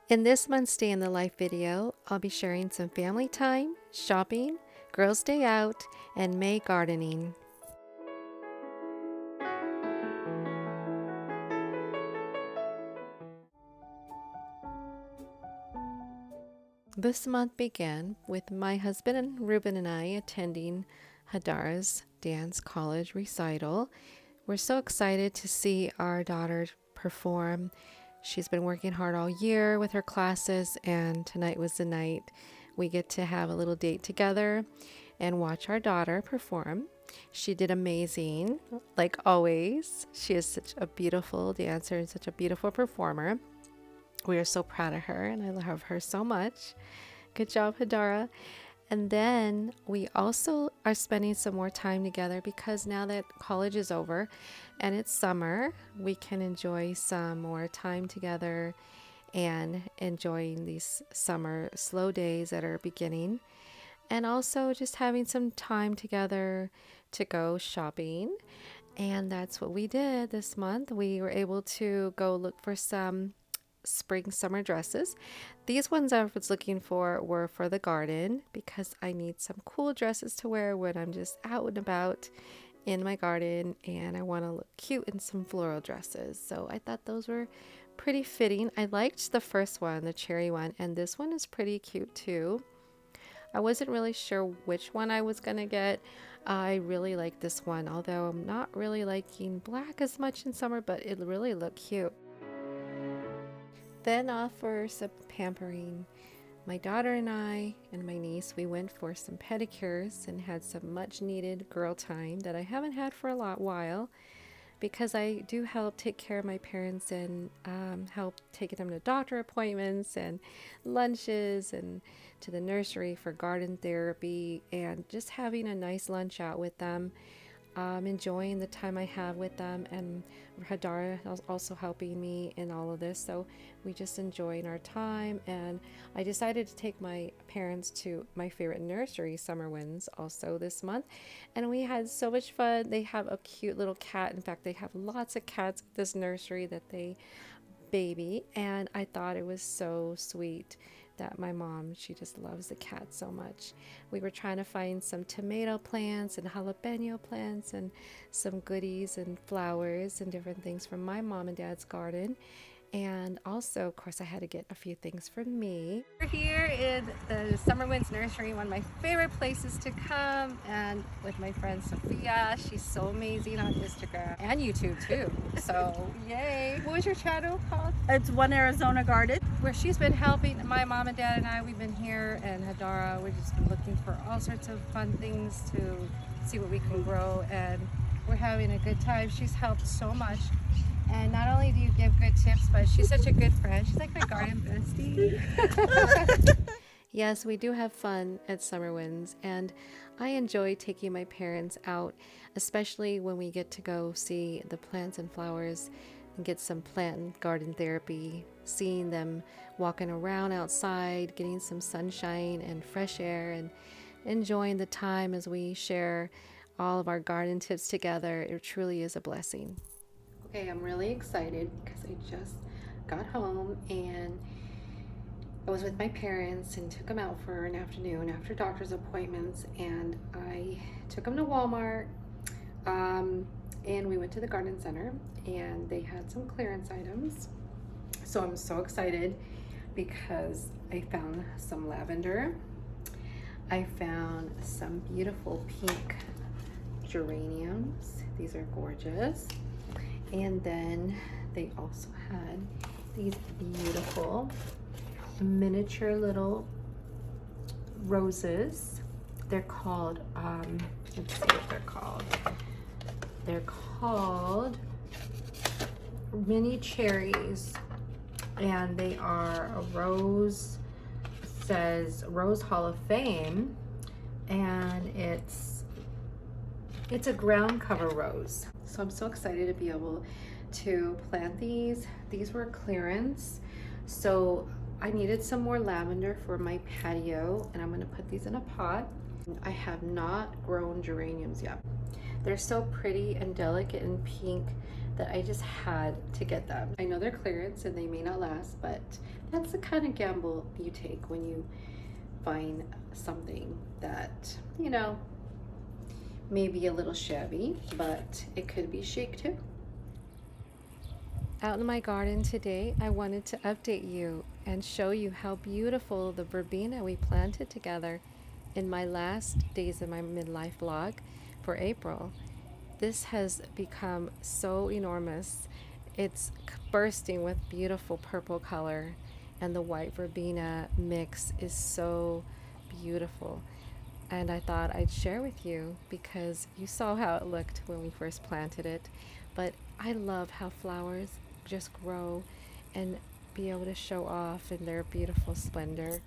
In this month's Day in the Life video, I'll be sharing some family time, shopping, girls' day out, and May gardening. This month began with my husband and Ruben and I attending Hadara's dance college recital. We're so excited to see our daughter perform. She's been working hard all year with her classes, and tonight was the night we get to have a little date together and watch our daughter perform. She did amazing, like always. She is such a beautiful dancer and such a beautiful performer. We are so proud of her, and I love her so much. Good job, Hadara. And then we also are spending some more time together because now that college is over and it's summer, we can enjoy some more time together and enjoying these summer slow days that are beginning. And also just having some time together to go shopping. And that's what we did this month. We were able to go look for some spring summer dresses. These ones I was looking for were for the garden because I need some cool dresses to wear when I'm just out and about in my garden, and I want to look cute in some floral dresses. So I thought those were pretty fitting. I liked the first one, the cherry one, and this one is pretty cute too. I wasn't really sure which one I was gonna get. I really like this one, although I'm not really liking black as much in summer, but it really looked cute. Then off for some pampering. My daughter and I and my niece, we went for some pedicures and had some much needed girl time that I haven't had for a while because I do help take care of my parents and help taking them to doctor appointments and lunches and to the nursery for garden therapy and just having a nice lunch out with them. Enjoying the time I have with them, and Hadara is also helping me in all of this, so we just enjoying our time. And I decided to take my parents to my favorite nursery, Summer Winds, also this month, and we had so much fun. They have a cute little cat. In fact, they have lots of cats at this nursery that they baby, and I thought it was so sweet that my mom, she just loves the cat so much. We were trying to find some tomato plants and jalapeno plants and some goodies and flowers and different things from my mom and dad's garden. And also, of course, I had to get a few things for me. We're here in the Summer Winds Nursery, one of my favorite places to come, and with my friend Sophia. She's so amazing on Instagram and YouTube too. So, yay. What was your channel called? It's One Arizona Garden. Where she's been helping my mom and dad and I. We've been here, and Hadara, we've just been looking for all sorts of fun things to see what we can grow, and we're having a good time. She's helped so much. And not only do you give good tips, but she's such a good friend. She's like my garden bestie. Yes, we do have fun at Summer Winds, and I enjoy taking my parents out, especially when we get to go see the plants and flowers and get some plant and garden therapy, seeing them walking around outside, getting some sunshine and fresh air, and enjoying the time as we share all of our garden tips together. It truly is a blessing. Okay, I'm really excited because I just got home and I was with my parents and took them out for an afternoon after doctor's appointments, and I took them to Walmart and we went to the garden center and they had some clearance items. So I'm so excited because I found some lavender. I found some beautiful pink geraniums. These are gorgeous. And then they also had these beautiful miniature little roses. They're called, let's see what they're called. They're called mini cherries, and they are a rose, says Rose Hall of Fame, and it's a ground cover rose. So I'm so excited to be able to plant these. These were clearance, so I needed some more lavender for my patio, and I'm going to put these in a pot. I have not grown geraniums yet. They're so pretty and delicate and pink that I just had to get them. I know they're clearance and they may not last, but that's the kind of gamble you take when you find something that, you know, may be a little shabby, but it could be chic too. Out in my garden today, I wanted to update you and show you how beautiful the verbena we planted together in my last days of my midlife vlog for April. This has become so enormous. It's bursting with beautiful purple color, and the white verbena mix is so beautiful. And I thought I'd share with you because you saw how it looked when we first planted it. But I love how flowers just grow and be able to show off in their beautiful splendor.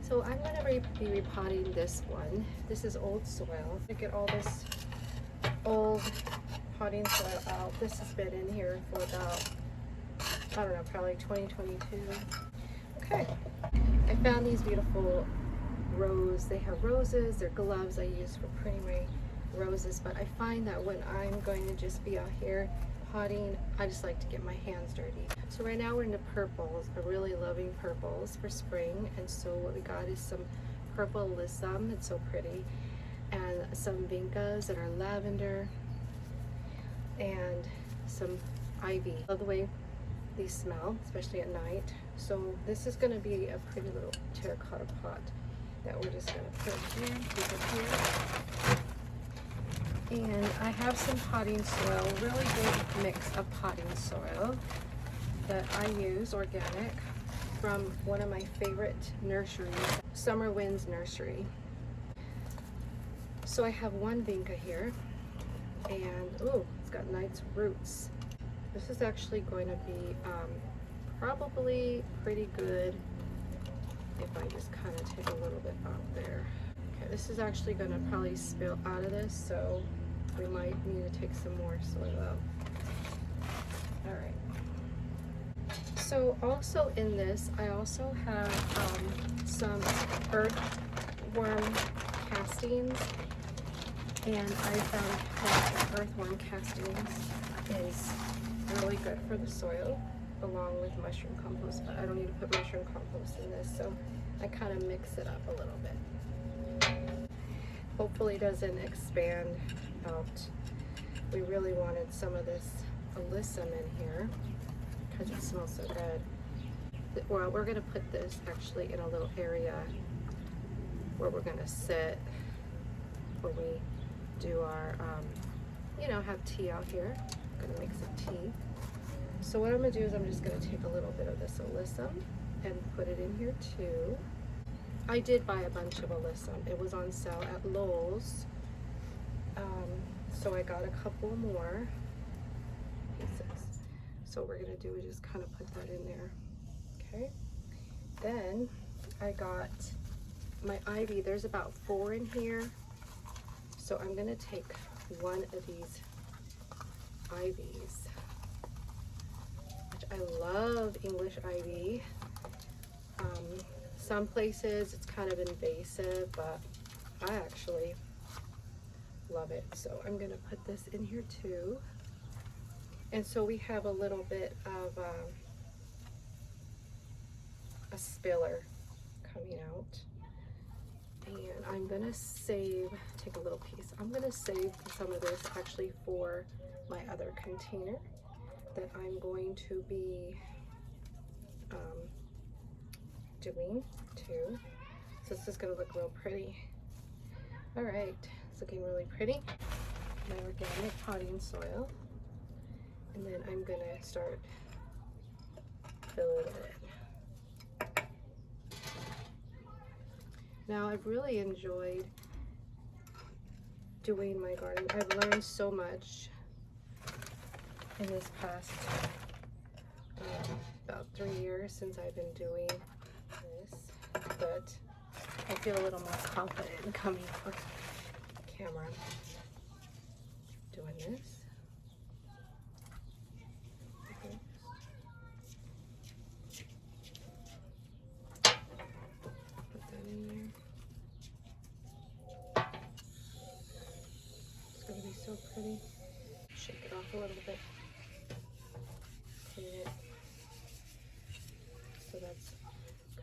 So I'm going to be repotting this one. This is old soil. To get all this old potting soil out. This has been in here for about, I don't know, probably 2022. Okay. I found these beautiful rose. They have roses. They're gloves I use for printing my roses. But I find that when I'm going to just be out here potting, I just like to get my hands dirty. So right now we're into purples. I'm really loving purples for spring, and so what we got is some purple alyssum, it's so pretty, and some vincas that are lavender, and some ivy. I love the way these smell, especially at night. So this is going to be a pretty little terracotta pot that we're just going to put here, keep it here. And I have some potting soil, really good mix of potting soil that I use, organic, from one of my favorite nurseries, Summer Winds Nursery. So I have one vinca here, and oh, it's got nice roots. This is actually going to be probably pretty good if I just kind of take a little bit out there. Okay, this is actually going to probably spill out of this, so we might need to take some more soil out. All right. So also in this, I also have some earthworm castings, and I found that earthworm castings is really good for the soil, along with mushroom compost, but I don't need to put mushroom compost in this, so I kind of mix it up a little bit. Hopefully it doesn't expand out. We really wanted some of this alyssum in here because it smells so good. Well, we're going to put this actually in a little area where we're going to sit when we do our, you know, have tea out here. I'm going to make some tea. So what I'm going to do is I'm just going to take a little bit of this alyssum and put it in here too. I did buy a bunch of alyssum. It was on sale at Lowe's. So I got a couple more pieces. So what we're going to do is just kind of put that in there. Okay. Then I got my ivy. There's about 4 in here. So I'm going to take one of these ivies, which I love English ivy. Some places it's kind of invasive, but I actually love it. So I'm going to put this in here too. And so we have a little bit of a spiller coming out. And I'm going to take a little piece. I'm going to save some of this actually for my other container that I'm going to be doing too. So this is going to look real pretty. All right, it's looking really pretty. My organic potting soil. And then I'm going to start filling it in. Now, I've really enjoyed doing my garden. I've learned so much in this past about 3 years since I've been doing this, but I feel a little more confident coming on camera doing this.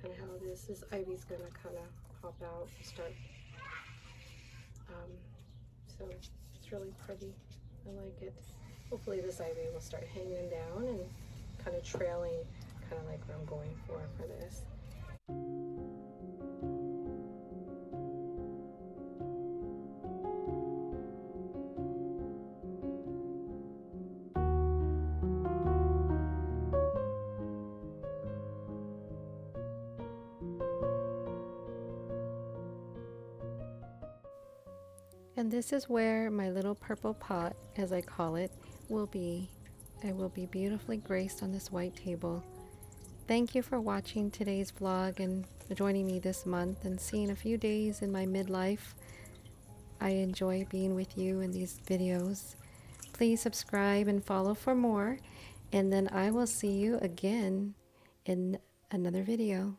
kind of how this ivy's gonna kind of pop out and start. So it's really pretty. I like it. Hopefully this ivy will start hanging down and kind of trailing, kind of like what I'm going for this. And this is where my little purple pot, as I call it, will be. It will be beautifully graced on this white table. Thank you for watching today's vlog and joining me this month and seeing a few days in my midlife. I enjoy being with you in these videos. Please subscribe and follow for more, and then I will see you again in another video.